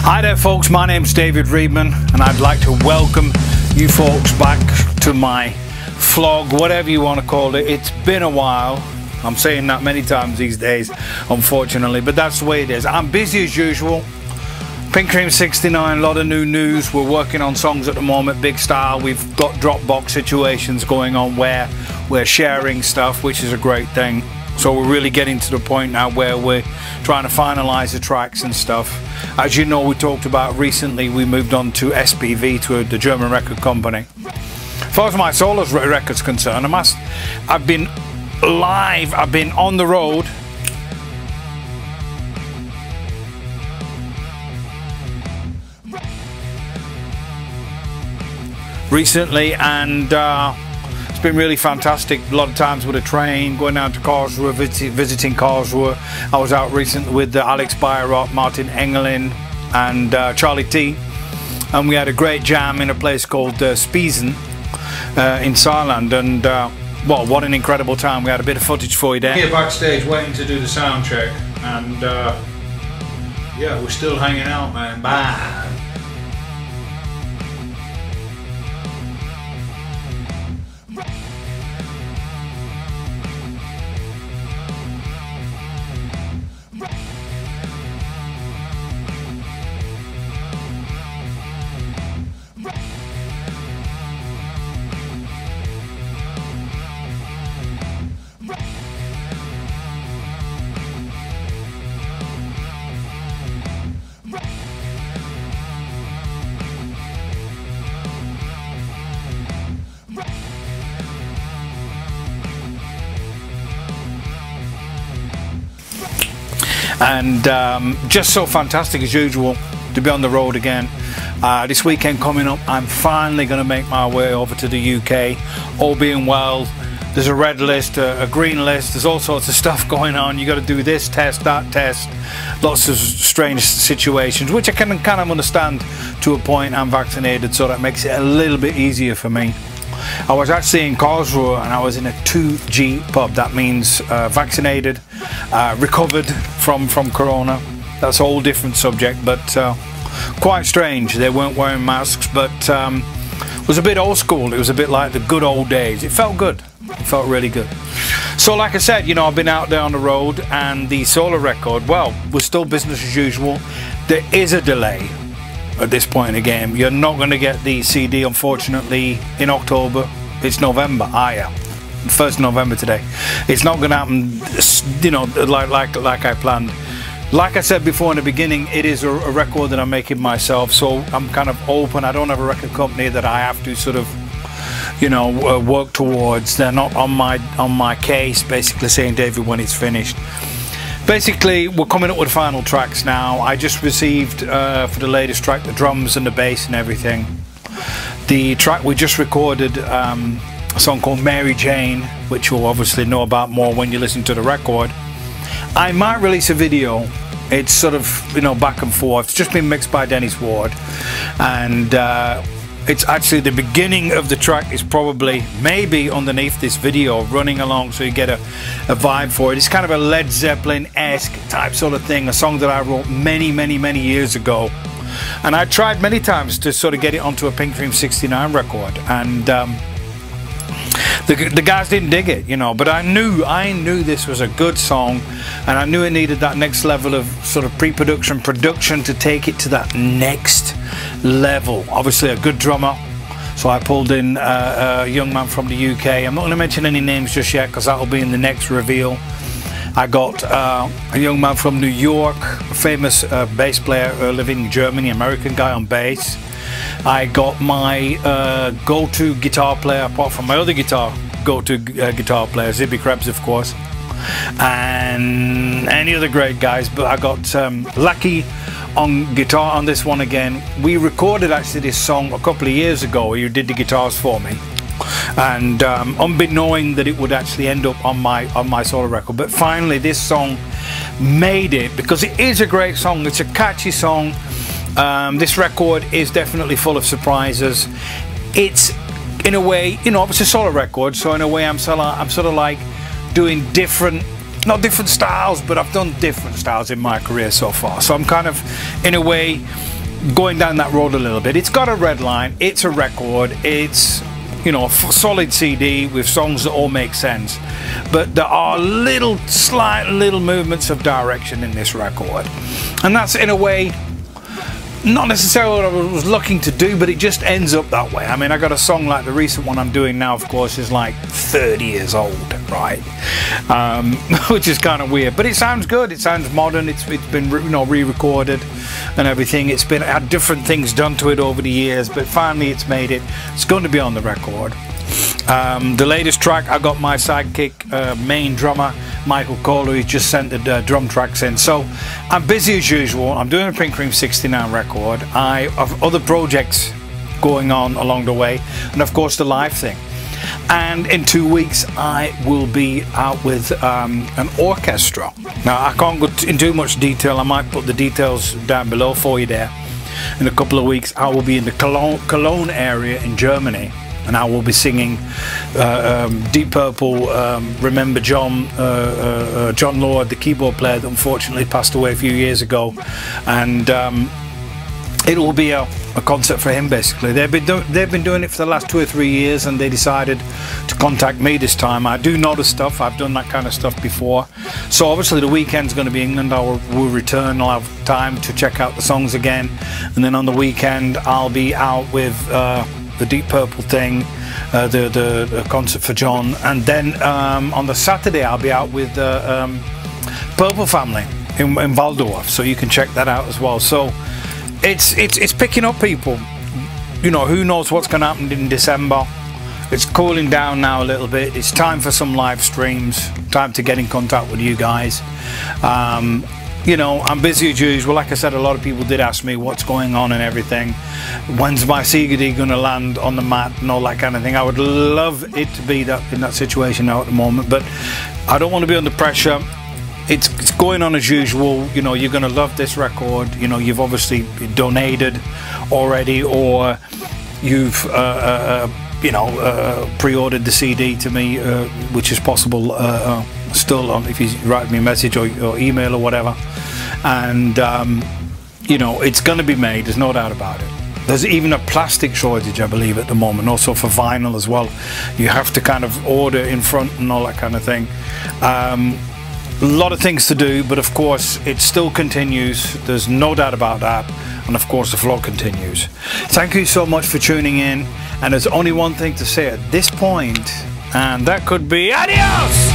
Hi there folks, my name's David Readman and I'd like to welcome you folks back to my vlog, whatever you want to call it. It's been a while. I'm saying that many times these days, unfortunately, but that's the way it is. I'm busy as usual. Pink Cream 69, a lot of new news. We're working on songs at the moment, big style. We've got Dropbox situations going on where we're sharing stuff, which is a great thing. So we're really getting to the point now where we're trying to finalize the tracks and stuff. As you know, we talked about recently, we moved on to SPV, to the German record company. As far as my solo record's concerned, I've been live, I've been on the road. Recently, and it's been really fantastic. A lot of times with a train, going down to Karlsruhe, visiting Karlsruhe. I was out recently with Alex Bayerot, Martin Engelin and Charlie T, and we had a great jam in a place called Spiesen in Saarland, and well, what an incredible time. We had a bit of footage for you there. Here backstage waiting to do the sound check, and yeah, we're still hanging out, man. Bye. And just so fantastic as usual to be on the road again. This weekend coming up, I'm finally going to make my way over to the UK. All being well, there's a red list, a green list, there's all sorts of stuff going on. You got to do this test, that test, lots of strange situations, which I can kind of understand to a point. I'm vaccinated, so that makes it a little bit easier for me. I was actually in Karlsruhe and I was in a 2G pub. That means vaccinated, recovered from corona. That's a whole different subject, but quite strange. They weren't wearing masks, but it was a bit old school. It was a bit like the good old days. It felt good. It felt really good. So like I said, you know, I've been out there on the road, and the solo record, well, we're still business as usual. There is a delay at this point in the game. You're not going to get the CD, unfortunately, in October. It's November, are you? 1st November today. It's not going to happen, you know, like I planned. Like I said before in the beginning, it is a record that I'm making myself, so I'm kind of open. I don't have a record company that I have to sort of, you know, work towards. They're not on my case, basically saying, David, when it's finished. Basically, we're coming up with final tracks now. I just received, for the latest track, the drums and the bass and everything. The track we just recorded, a song called Mary Jane, which you'll obviously know about more when you listen to the record. I might release a video. It's sort of, you know, back and forth. It's just been mixed by Dennis Ward. And it's actually the beginning of the track is probably maybe underneath this video running along, so you get a vibe for it. It's kind of a Led Zeppelin-esque type sort of thing, a song that I wrote many years ago, and I tried many times to sort of get it onto a Pink Cream 69 record, and the guys didn't dig it, you know, but I knew this was a good song, and I knew it needed that next level of sort of pre-production, production to take it to that next level. Obviously a good drummer, so I pulled in a young man from the UK. I'm not going to mention any names just yet because that'll be in the next reveal. I got a young man from New York, a famous bass player living in Germany, American guy on bass. I got my go-to guitar player, apart from my other go-to guitar player, ZIBBY KREBS, of course, and any other great guys. But I got Lucky on guitar on this one again. We recorded actually this song a couple of years ago. He did the guitars for me, and unbeknowing that it would actually end up on my solo record. But finally this song made it, because it is a great song. It's a catchy song. This record is definitely full of surprises. It's, in a way, you know, it's a solo record, so in a way I'm sort of like doing different, not different styles, but I've done different styles in my career so far. So I'm kind of, in a way, going down that road a little bit. It's got a red line, it's a record, it's, you know, a solid CD with songs that all make sense, but there are slight little movements of direction in this record, and that's in a way not necessarily what I was looking to do, but it just ends up that way. I mean, I got a song like the recent one I'm doing now, of course, is like 30 years old, right? Which is kind of weird, but it sounds good. It sounds modern. It's been, you know, re-recorded and everything. It's been had different things done to it over the years, but finally it's made it. It's going to be on the record. The latest track, I got my sidekick, main drummer Michael KOLAR, who's just sent the drum tracks in. So I'm busy as usual. I'm doing a Pink Cream 69 record. I have other projects going on along the way, and of course the live thing. And in 2 weeks I will be out with an orchestra. Now I can't go into too much detail. I might put the details down below for you there. In a couple of weeks I will be in the Cologne area in Germany, and I will be singing Deep Purple, Remember John, John Lord, the keyboard player that unfortunately passed away a few years ago, and it will be a concert for him basically. They've been doing it for the last 2 or 3 years, and they decided to contact me this time. I do know the stuff, I've done that kind of stuff before, so obviously the weekend's going to be England. I will return, I'll have time to check out the songs again, and then on the weekend I'll be out with the Deep Purple thing, the concert for John, and then on the Saturday I'll be out with the Purple Family in Waldorf, so you can check that out as well. So it's picking up, people. You know, who knows what's going to happen in December. It's cooling down now a little bit. It's time for some live streams, time to get in contact with you guys. You know, I'm busy as usual. Like I said, a lot of people did ask me what's going on and everything. When's my CD going to land on the mat and all that kind of thing. I would love it to be in that situation now at the moment, but I don't want to be under pressure. It's going on as usual. You know, you're going to love this record. You know, you've obviously donated already, or you've you know, pre-ordered the CD to me, which is possible still on, if you write me a message or email or whatever. And you know, it's going to be made, there's no doubt about it. There's even a plastic shortage, I believe, at the moment, also for vinyl as well. You have to kind of order in front and all that kind of thing. A lot of things to do, but of course it still continues. There's no doubt about that. And of course the vlog continues. Thank you so much for tuning in, and there's only one thing to say at this point, and that could be adios!